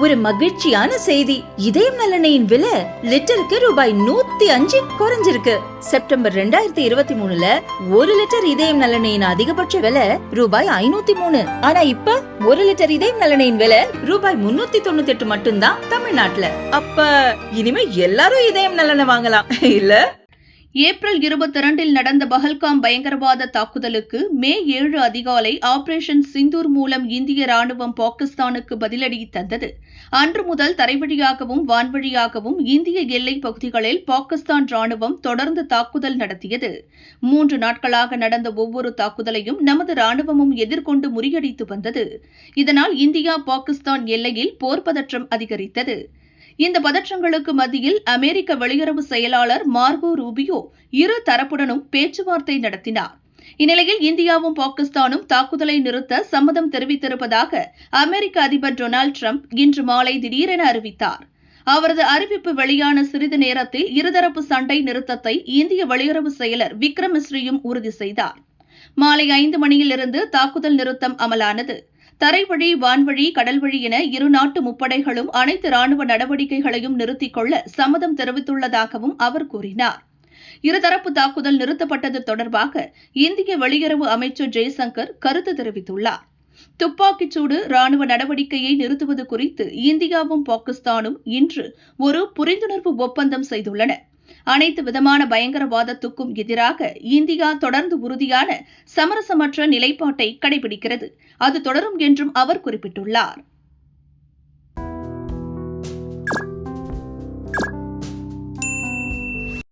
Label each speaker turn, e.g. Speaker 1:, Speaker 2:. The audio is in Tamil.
Speaker 1: ஒரு மகிழ்ச்சியான செய்தி. இதயம் நல்லெண்ணெயின் விலை லிட்டருக்கு ரூபாய் 105 குறைஞ்சிருக்கு. செப்டம்பர் 2023ல 1 லிட்டர் இதயம் நல்லெண்ணெயின் அதிகபட்ச விலை ரூபாய் 503. ஆனா இப்ப 1 லிட்டர் இதயம் நல்லெண்ணெயின் விலை ரூபாய் 398 மட்டும்தான் தமிழ்நாட்டுல. அப்ப இனிமே எல்லாரும் இதயம் நல்லெண்ணெய் வாங்கலாம் இல்ல?
Speaker 2: ஏப்ரல் 22 நடந்த பஹல்காம் பயங்கரவாத தாக்குதலுக்கு மே 7 அதிகாலை ஆபரேஷன் சிந்தூர் மூலம் இந்திய ராணுவம் பாகிஸ்தானுக்கு பதிலடி தந்தது. அன்று முதல் தரைவழியாகவும் வான்வழியாகவும் இந்திய எல்லைப் பகுதிகளில் பாகிஸ்தான் ராணுவம் தொடர்ந்து தாக்குதல் நடத்தியது. 3 நாட்களாக நடந்த ஒவ்வொரு தாக்குதலையும் நமது ராணுவமும் எதிர்கொண்டு முறியடித்து வந்தது. இதனால் இந்தியா பாகிஸ்தான் எல்லையில் போர் பதற்றம் அதிகரித்தது. இந்த பதற்றங்களுக்கு மத்தியில் அமெரிக்க வெளியுறவு செயலாளர் மார்கோ ரூபியோ இரு தரப்புடனும் பேச்சுவார்த்தை நடத்தினார். இந்நிலையில் இந்தியாவும் பாகிஸ்தானும் தாக்குதலை நிறுத்த சம்மதம் தெரிவித்திருப்பதாக அமெரிக்க அதிபர் டொனால்டு டிரம்ப் இன்று மாலை திடீரென அறிவித்தார். அவரது அறிவிப்பு வெளியான சிறிது நேரத்தில் இருதரப்பு சண்டை நிறுத்தத்தை இந்திய வெளியுறவு செயலர் விக்ரம் மிஸ்ரியும் உறுதி செய்தார். மாலை 5 மணியிலிருந்து தாக்குதல் நிறுத்தம் அமலானது. தரைவழி, வான்வழி, கடல்வழி என இரு நாட்டு முப்படைகளும் அனைத்து ராணுவ நடவடிக்கைகளையும் நிறுத்திக் கொள்ள சம்மதம் தெரிவித்துள்ளதாகவும் அவர் கூறினார். இருதரப்பு தாக்குதல் நிறுத்தப்பட்டது தொடர்பாக இந்திய வெளியுறவு அமைச்சர் ஜெய்சங்கர் கருத்து தெரிவித்துள்ளார். துப்பாக்கிச்சூடு ராணுவ நடவடிக்கையை நிறுத்துவது குறித்து இந்தியாவும் பாகிஸ்தானும் இன்று ஒரு புரிந்துணர்வு ஒப்பந்தம் செய்துள்ளன. அனைத்து விதமான பயங்கரவாதத்துக்கும் எதிராக இந்தியா தொடர்ந்து உறுதியான சமரசமற்ற நிலைப்பாட்டை கடைபிடிக்கிறது. அது தொடரும் என்றும் அவர் குறிப்பிட்டுள்ளார்.